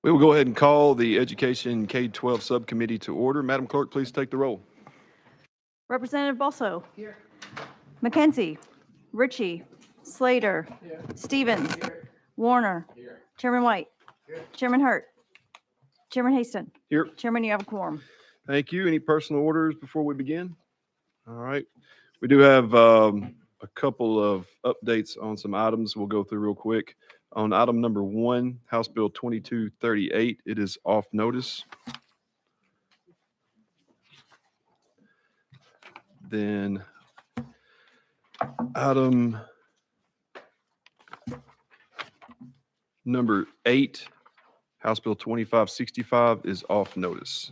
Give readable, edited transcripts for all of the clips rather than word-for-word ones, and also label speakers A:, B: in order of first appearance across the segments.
A: We will go ahead and call the Education K-12 Subcommittee to order. Madam Clerk, please take the roll.
B: Representative Bosso. Here. McKenzie. Ritchie. Slater. Here. Stevens. Here. Warner. Here. Chairman White. Here. Chairman Hurt. Chairman Haston.
A: Here.
B: Chairman, you have a quorum.
A: Thank you. Any personal orders before we begin? All right. We do have a couple of updates on some items we'll go through real quick. On item number 1, House Bill 2238, it is off notice. Then item number 8, House Bill 2565 is off notice.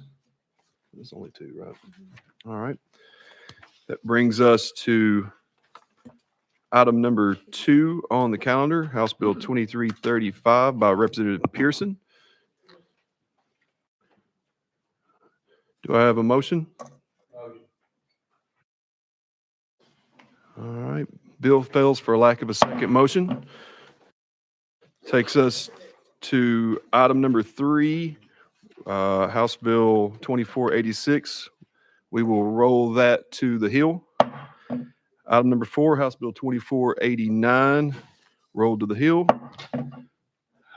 A: There's only 2, right? All right. That brings us to item number 2 on the calendar, House Bill 2335 by Representative Pearson. Do I have a motion? All right. Bill fails for lack of a second motion. Takes us to item number 3, House Bill 2486. We will roll that to the Hill. Item number 4, House Bill 2489, rolled to the Hill.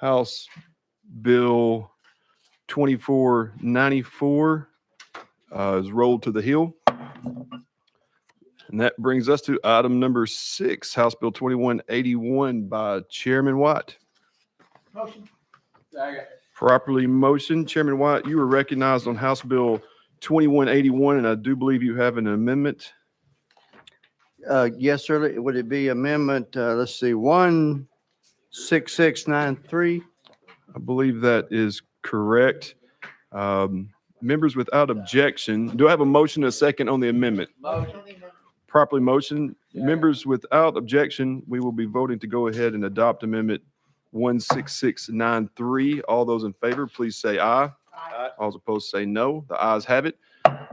A: House Bill 2494 is rolled to the Hill. And that brings us to item number 6, House Bill 2181 by Chairman White.
C: Motion.
A: Properly motioned. Chairman White, you were recognized on House Bill 2181, and I do believe you have an amendment.
C: Yes, sir. Would it be amendment, let's see, 16693?
A: I believe that is correct. Members without objection, do I have a motion and a second on the amendment?
C: Motion.
A: Properly motion. Members without objection, we will be voting to go ahead and adopt amendment 16693. All those in favor, please say aye. Aye. All opposed say no. The ayes have it.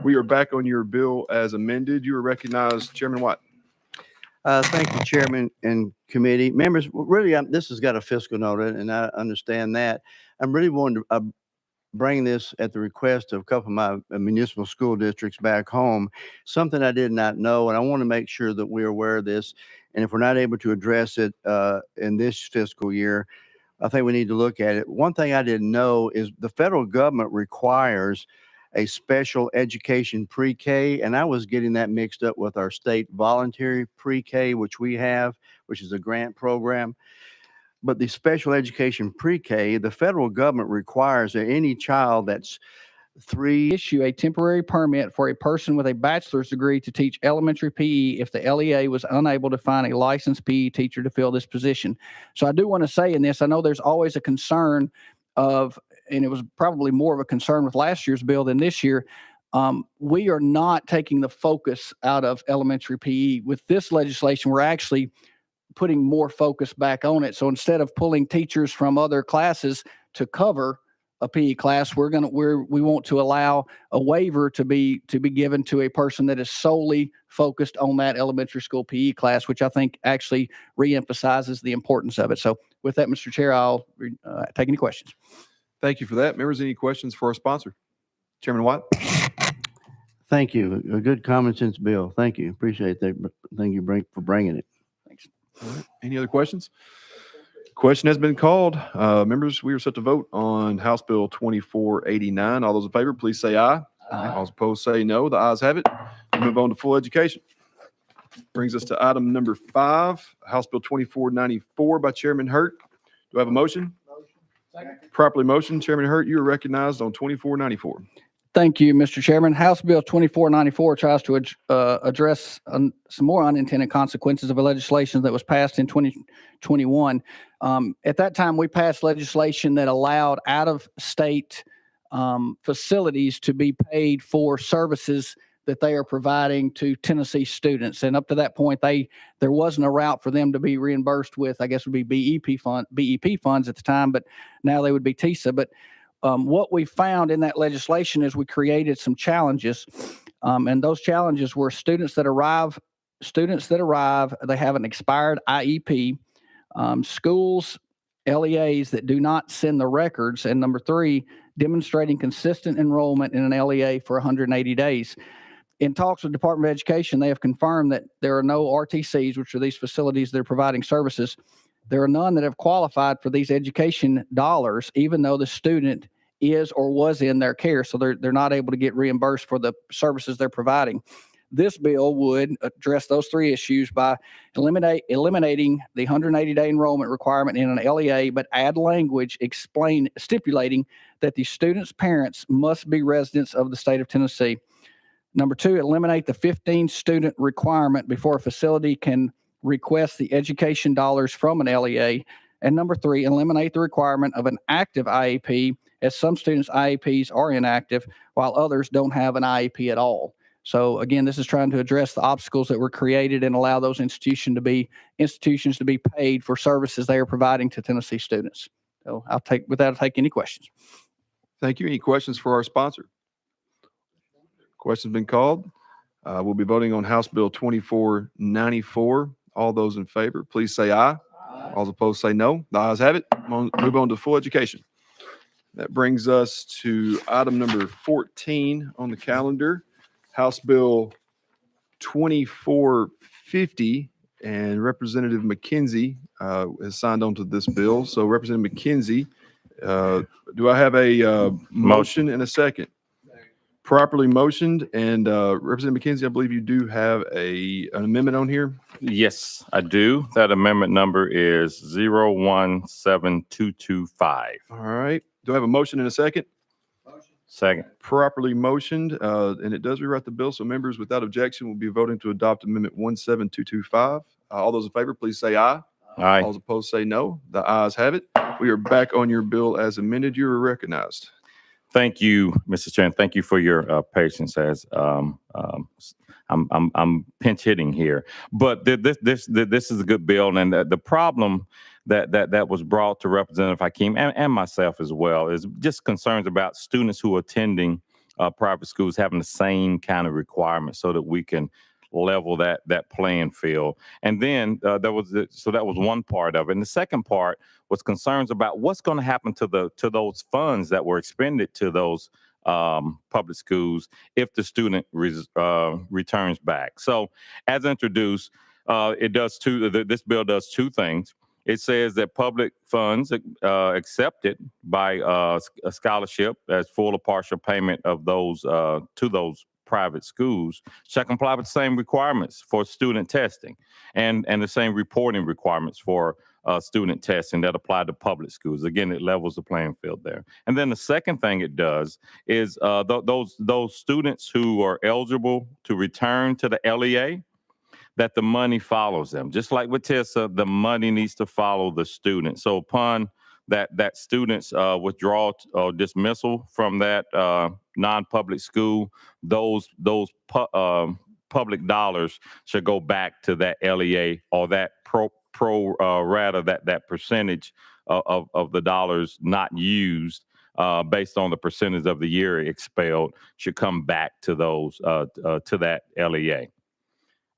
A: We are back on your bill as amended. You are recognized, Chairman White.
C: Thank you, Chairman and committee members. Really, this has got a fiscal note, and I understand that. I'm really wanting to bring this at the request of a couple of my municipal school districts back home, something I did not know, and I want to make sure that we're aware of this. And if we're not able to address it in this fiscal year, I think we need to look at it. One thing I didn't know is the federal government requires a special education pre-K, and I was getting that mixed up with our state voluntary pre-K, which we have, which is a grant program. But the special education pre-K, the federal government requires that any child that's
D: issue a temporary permit for a person with a bachelor's degree to teach elementary PE if the LEA was unable to find a licensed PE teacher to fill this position. So I do want to say in this, I know there's always a concern of, and it was probably more of a concern with last year's bill than this year. We are not taking the focus out of elementary PE. With this legislation, we're actually putting more focus back on it. So instead of pulling teachers from other classes to cover a PE class, we want to allow a waiver to be given to a person that is solely focused on that elementary school PE class, which I think actually reemphasizes the importance of it. So with that, Mr. Chair, I'll take any questions.
A: Thank you for that. Members, any questions for our sponsor? Chairman White.
C: Thank you. A good common sense bill. Thank you. Appreciate that. Thank you for bringing it.
A: Thanks. All right. Any other questions? Question has been called. Members, we are set to vote on House Bill 2489. All those in favor, please say aye. Aye. All opposed say no. The ayes have it. We move on to full education. Brings us to item number 5, House Bill 2494 by Chairman Hurt. Do I have a motion? Motion. Properly motion. Chairman Hurt, you are recognized on 2494.
D: Thank you, Mr. Chairman. House Bill 2494 tries to address some more unintended consequences of a legislation that was passed in 2021. At that time, we passed legislation that allowed out-of-state facilities to be paid for services that they are providing to Tennessee students. And up to that point, there wasn't a route for them to be reimbursed with, I guess would be BEP funds at the time, but now they would be TISA. But what we found in that legislation is we created some challenges, and those challenges were students that arrive, they have an expired IEP, schools LEAs that do not send the records. And number 3, demonstrating consistent enrollment in an LEA for 180 days. In talks with Department of Education, they have confirmed that there are no RTCs, which are these facilities that are providing services. There are none that have qualified for these education dollars, even though the student is or was in their care. So they're not able to get reimbursed for the services they're providing. This bill would address those 3 issues by eliminating the 180-day enrollment requirement in an LEA, but add language stipulating that the student's parents must be residents of the state of Tennessee. Number 2, eliminate the 15-student requirement before a facility can request the education dollars from an LEA. And number 3, eliminate the requirement of an active IEP, as some students' IEPs are inactive, while others don't have an IEP at all. So again, this is trying to address the obstacles that were created and allow those institutions to be paid for services they are providing to Tennessee students. So I'll take any questions.
A: Thank you. Any questions for our sponsor? Question's been called. We'll be voting on House Bill 2494. All those in favor, please say aye. All opposed say no. The ayes have it. Move on to full education. That brings us to item number 14 on the calendar, House Bill 2450, and Representative McKenzie has signed on to this bill. So Representative McKenzie, do I have a motion and a second? Properly motioned, and Representative McKenzie, I believe you do have an amendment on here.
E: Yes, I do. That amendment number is 017225.
A: All right. Do I have a motion and a second?
E: Second.
A: Properly motioned, and it does rewrite the bill. So members, without objection, will be voting to adopt Amendment 17225. All those in favor, please say aye.
E: Aye.
A: All opposed say no. The ayes have it. We are back on your bill as amended. You are recognized.
E: Thank you, Mr. Chairman. Thank you for your patience as I'm pinch hitting here. But this is a good bill, and the problem that was brought to Representative Hakeem and myself as well is just concerns about students who are attending private schools having the same kind of requirements so that we can level that playing field. And then that was one part of it. And the second part was concerns about what's going to happen to those funds that were expended to those public schools if the student returns back. So as introduced, this bill does 2 things. It says that public funds accepted by a scholarship as full or partial payment of those to those private schools shall comply with the same requirements for student testing and the same reporting requirements for student testing that apply to public schools. Again, it levels the playing field there. And then the second thing it does is those students who are eligible to return to the LEA, that the money follows them. Just like with TISA, the money needs to follow the student. So upon that student's withdrawal or dismissal from that non-public school, those public dollars should go back to that LEA, or that pro rata, that percentage of the dollars not used based on the percentage of the year expelled should come back to those to that LEA.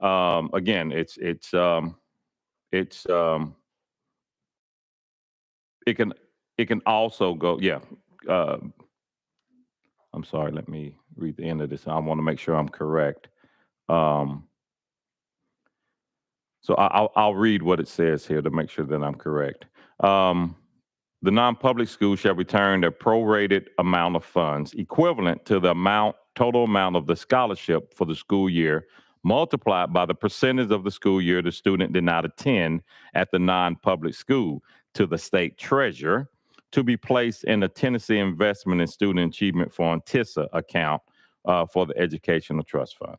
E: Again, it can also go, yeah. I'm sorry, let me read the end of this. I want to make sure I'm correct. So I'll read what it says here to make sure that I'm correct. The non-public school shall return a prorated amount of funds equivalent to the total amount of the scholarship for the school year, multiplied by the percentage of the school year the student did not attend at the non-public school, to the state treasurer, to be placed in the Tennessee Investment in Student Achievement Fund TISA account for the Educational Trust Fund.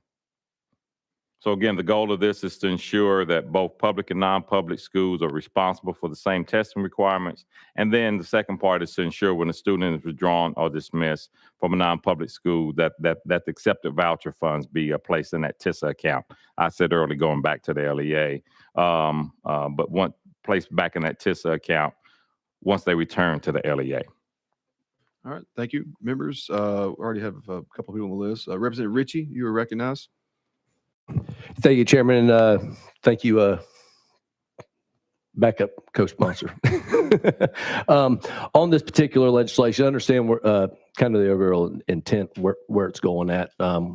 E: So again, the goal of this is to ensure that both public and non-public schools are responsible for the same testing requirements. And then the second part is to ensure when a student is withdrawn or dismissed from a non-public school that the accepted voucher funds be placed in that TISA account. I said earlier, going back to the LEA, but once placed back in that TISA account once they return to the LEA.
A: All right. Thank you. Members, we already have a couple of people on the list. Representative Ritchie, you are recognized.
F: Thank you, Chairman. And thank you, backup co-sponsor. On this particular legislation, I understand kind of the overall intent where it's going at.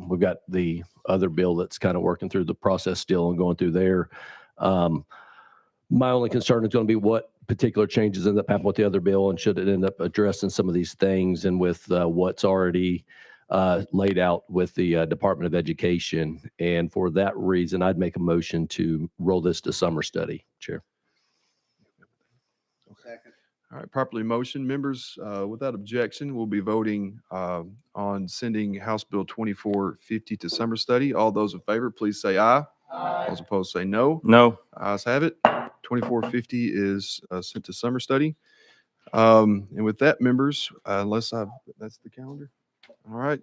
F: We've got the other bill that's kind of working through the process still and going through there. My only concern is going to be what particular changes end up happening with the other bill, and should it end up addressing some of these things, and with what's already laid out with the Department of Education. And for that reason, I'd make a motion to roll this to summer study, Chair.
A: All right, properly motion. Members, without objection, we'll be voting on sending House Bill 2450 to summer study. All those in favor, please say aye. Aye. Those opposed say no.
E: No.
A: Ayes have it. 2450 is sent to summer study. And with that, members, that's the calendar. All right.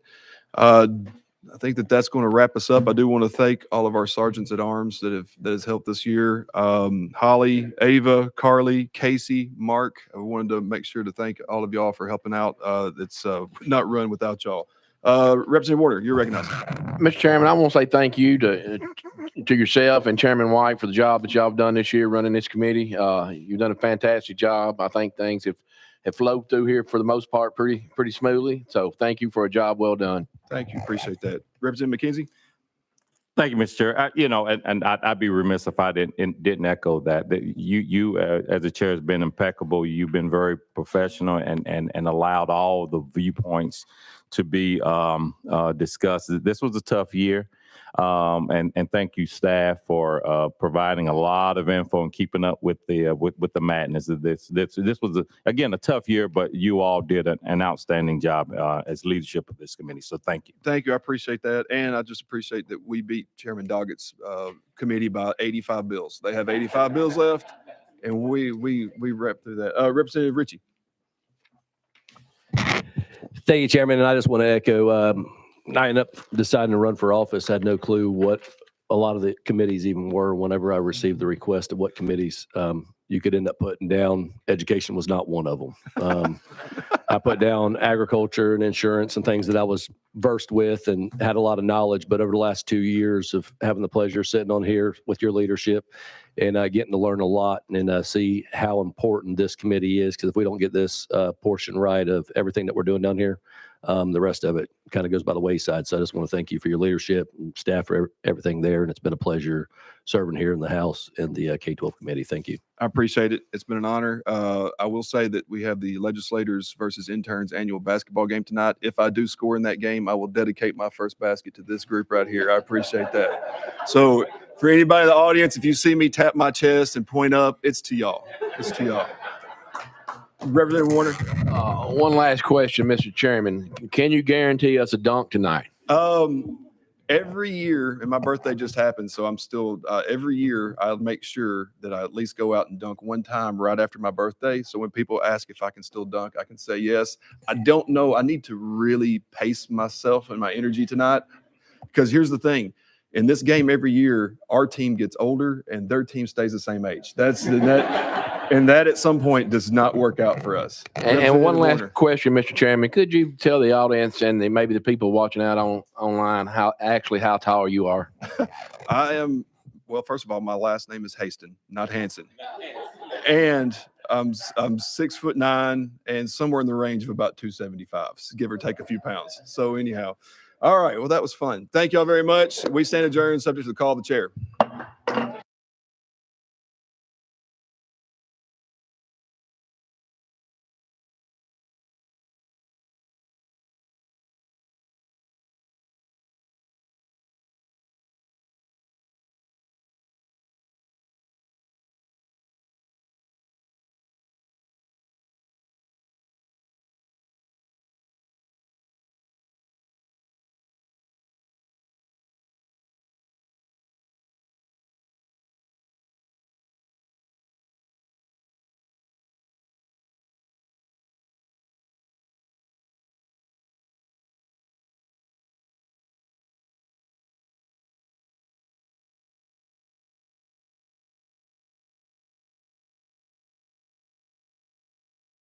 A: I think that's going to wrap us up. I do want to thank all of our sergeants at arms that has helped this year. Holly, Ava, Carly, Casey, Mark. I wanted to make sure to thank all of y'all for helping out. It's not run without y'all. Representative Warner, you're recognized.
G: Mr. Chairman, I want to say thank you to yourself and Chairman White for the job that y'all have done this year running this committee. You've done a fantastic job. I think things have flowed through here for the most part pretty smoothly. So thank you for a job well done.
A: Thank you. Appreciate that. Representative McKenzie.
E: Thank you, Mr. Chair. I'd be remiss if I didn't echo that. That you as the chair has been impeccable. You've been very professional and allowed all the viewpoints to be discussed. This was a tough year. And thank you, staff, for providing a lot of info and keeping up with the madness of this. This was again a tough year, but you all did an outstanding job as leadership of this committee. So thank you.
A: Thank you. I appreciate that, and I just appreciate that we beat Chairman Doggett's committee by 85 bills. They have 85 bills left, and we rep through that. Representative Ritchie.
F: Thank you, Chairman. And I just want to echo, I ended up deciding to run for office. I had no clue what a lot of the committees even were. Whenever I received the request of what committees you could end up putting down, education was not one of them. I put down agriculture and insurance and things that I was versed with and had a lot of knowledge. But over the last 2 years of having the pleasure of sitting on here with your leadership and getting to learn a lot and see how important this committee is, because if we don't get this portion right of everything that we're doing down here, the rest of it kind of goes by the wayside. So I just want to thank you for your leadership and staff for everything there. And it's been a pleasure serving here in the House and the K-12 committee. Thank you.
A: I appreciate it. It's been an honor. I will say that we have the legislators versus interns annual basketball game tonight. If I do score in that game, I will dedicate my first basket to this group right here. I appreciate that. So for anybody in the audience, if you see me tap my chest and point up, it's to y'all. It's to y'all. Representative Warner.
G: One last question, Mr. Chairman. Can you guarantee us a dunk tonight?
A: Every year, and my birthday just happened, so I'm still, every year I'll make sure that I at least go out and dunk one time right after my birthday. So when people ask if I can still dunk, I can say yes. I don't know. I need to really pace myself and my energy tonight, because here's the thing. In this game every year, our team gets older and their team stays the same age. And that at some point does not work out for us.
G: And one last question, Mr. Chairman. Could you tell the audience and maybe the people watching out online how tall you are?
A: I am, well, first of all, my last name is Haston, not Hanson. And I'm 6'9" and somewhere in the range of about 275, give or take a few pounds. So anyhow, all right. Well, that was fun. Thank y'all very much. We stand adjourned, subject to the call of the chair.